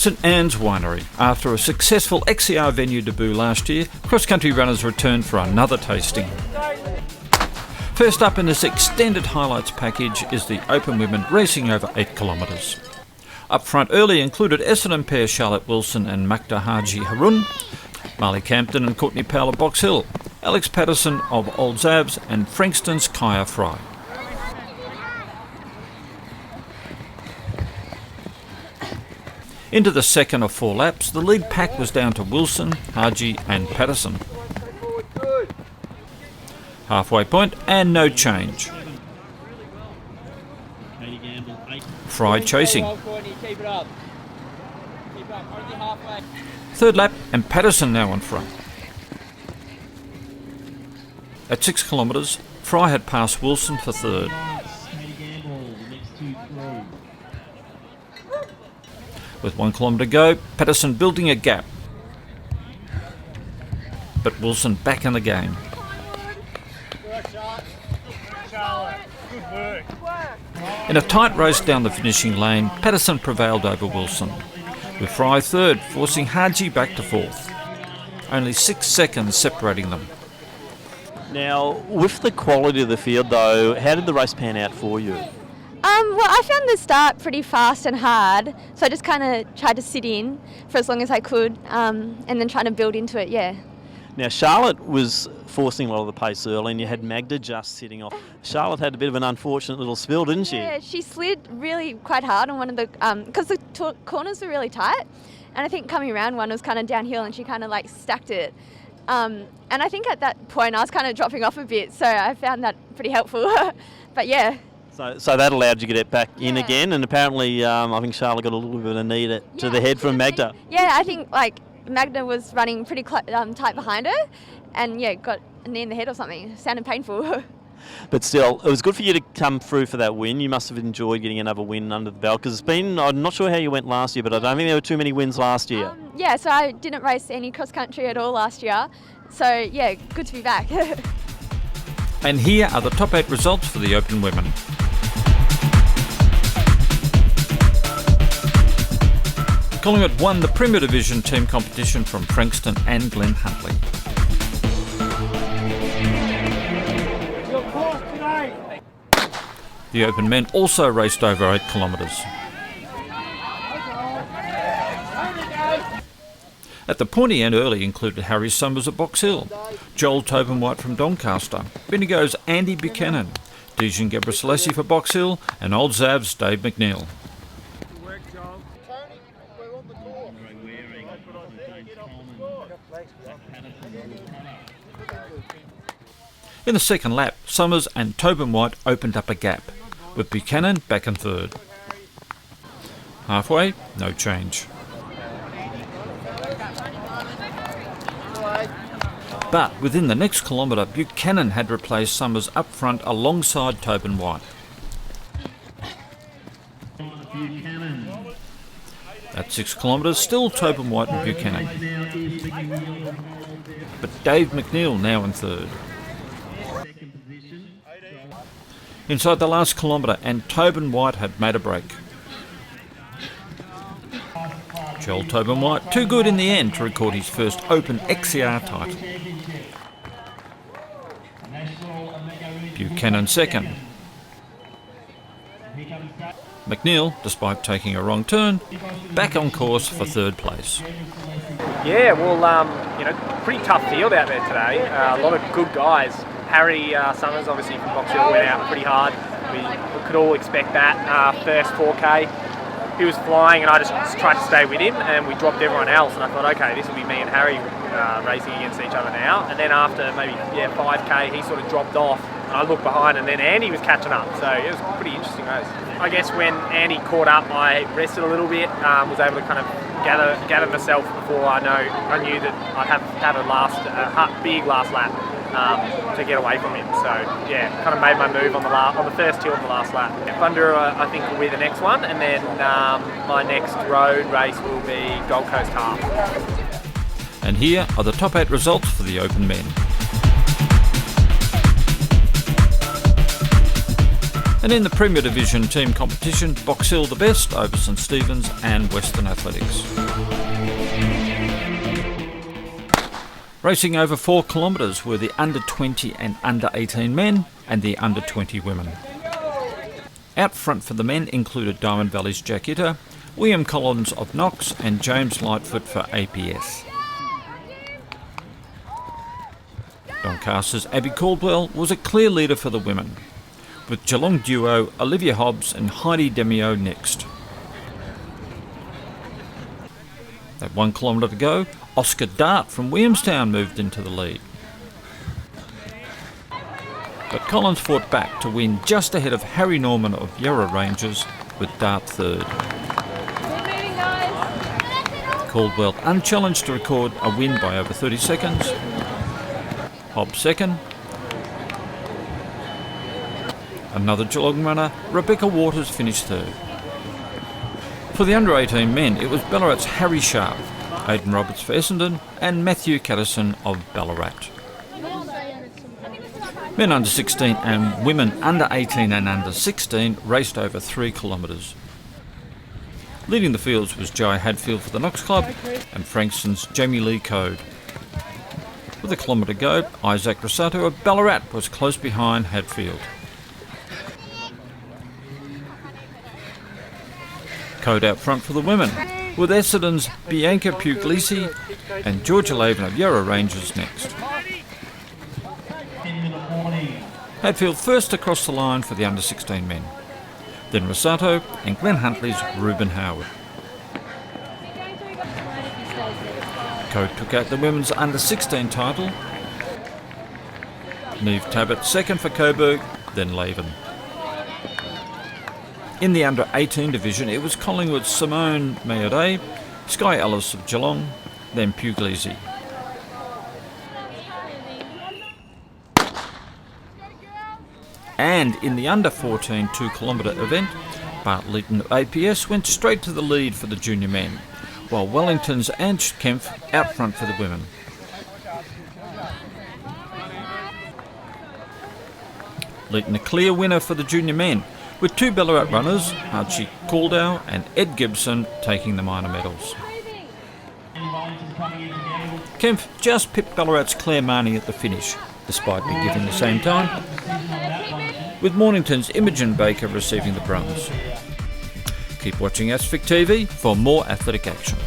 St Anne's Winery. After a successful XCR venue debut last year, cross-country runners return for another tasting. First up in this extended highlights package is the Open Women racing over 8 kilometres. Up front early included Essendon pair Charlotte Wilson and Magda Haji Harun, Marley Campton and Courtney Powell of Box Hill, Alex Patterson of Old Zabs and Frankston's Kaya Fry. Into the second of 4 laps, the lead pack was down to Wilson, Haji and Patterson. Halfway point and no change. Fry chasing. Third lap and Patterson now on front. At 6 kilometres, Fry had passed Wilson for third. With 1 kilometre to go, Patterson building a gap. But Wilson back in the game. In a tight race down the finishing lane, Patterson prevailed over Wilson, with Fry third, forcing Haji back to fourth. Only 6 seconds separating them. Now, with the quality of the field though, how did the race pan out for you? Well, I found the start pretty fast and hard, so I just kind of tried to sit in for as long as I could, and then trying to build into it, yeah. Now, Charlotte was forcing a lot of the pace early, and you had Magda just sitting off. Charlotte had a bit of an unfortunate little spill, didn't she? Yeah, she slid really quite hard on one of the, because the corners were really tight, and I think coming around one was kind of downhill, and she kind of like stacked it. And I think at that point I was kind of dropping off a bit, so I found that pretty helpful. But yeah. So that allowed you to get it back in again, and apparently I think Charlotte got a little bit of knee to the head from Magda. Yeah, I think like Magda was running pretty tight behind her, and yeah, got a knee in the head or something. It sounded painful. But still, it was good for you to come through for that win. You must have enjoyed getting another win under the belt, because it's been, I'm not sure how you went last year, but I don't think there were too many wins last year. Yeah, so I didn't race any cross country at all last year. So yeah, good to be back. And here are the top 8 results for the Open Women. Collingwood won the Premier Division team competition from Frankston and Glen Huntley. The Open Men also raced over 8 kilometres. At the pointy end early included Harry Summers at Box Hill, Joel Tobin-White from Doncaster, Bendigo's Andy Buchanan, Dijon Gebrselassie for Box Hill and Old Zab's Dave McNeil. In the second lap, Summers and Tobin-White opened up a gap, with Buchanan back in third. Halfway, no change. But within the next kilometre, Buchanan had replaced Summers up front alongside Tobin-White. At 6 kilometres, still Tobin-White and Buchanan. But Dave McNeil now in third. Inside the last kilometre, and Tobin-White had made a break. Joel Tobin-White, too good in the end to record his first Open XCR title. Buchanan second. McNeil, despite taking a wrong turn, back on course for third place. Yeah, well, pretty tough field out there today. A lot of good guys. Harry Summers, obviously from Box Hill, went out pretty hard. We could all expect that. First 4K, he was flying, and I just tried to stay with him, and we dropped everyone else. And I thought, okay, this will be me and Harry racing against each other now. And then after maybe 5K, he sort of dropped off, and I looked behind, and then Andy was catching up. So it was a pretty interesting race. I guess when Andy caught up, I rested a little bit, was able to kind of gather myself before I knew that I'd have a big last lap. To get away from him, so yeah, kind of made my move on the first hill on the last lap. Thunder, I think, will be the next one, and then my next road race will be Gold Coast Half. And here are the top 8 results for the Open Men. And in the Premier Division team competition, Box Hill the best over St Stephen's and Western Athletics. Racing over 4 kilometres were the under 20 and under 18 men and the under 20 women. Out front for the men included Diamond Valley's Jack Itter, William Collins of Knox and James Lightfoot for APS. Doncaster's Abby Caldwell was a clear leader for the women, with Geelong duo Olivia Hobbs and Heidi Demio next. At 1 kilometre to go, Oscar Dart from Williamstown moved into the lead. But Collins fought back to win just ahead of Harry Norman of Yarra Rangers, with Dart third. Caldwell unchallenged to record a win by over 30 seconds. Hobbs second. Another Geelong runner, Rebecca Waters, finished third. For the under 18 men, it was Ballarat's Harry Sharp, Aidan Roberts for Essendon and Matthew Patterson of Ballarat. Men under 16 and women under 18 and under 16 raced over 3 kilometres. Leading the fields was Jai Hadfield for the Knox Club and Frankston's Jamie Lee Code. With a kilometre to go, Isaac Rosato of Ballarat was close behind Hadfield. Code out front for the women, with Essendon's Bianca Puglisi and Georgia Laven of Yarra Rangers next. Hadfield first across the line for the under 16 men, then Rosato and Glenn Huntley's Reuben Howard. Code took out the women's under 16 title. Neve Tabbitt second for Coburg, then Laven. In the under 18 division, it was Collingwood's Simone Mayode, Sky Ellis of Geelong, then Puglisi. And in the under 14 2 kilometre event, Bart Leeton of APS went straight to the lead for the junior men, while Wellington's Ange Kempf out front for the women. Leeton a clear winner for the junior men, with 2 Ballarat runners, Archie Caldow and Ed Gibson, taking the minor medals. Kempf just pipped Ballarat's Claire Marnie at the finish, despite being given the same time, with Mornington's Imogen Baker receiving the bronze. Keep watching Asphic TV for more athletic action.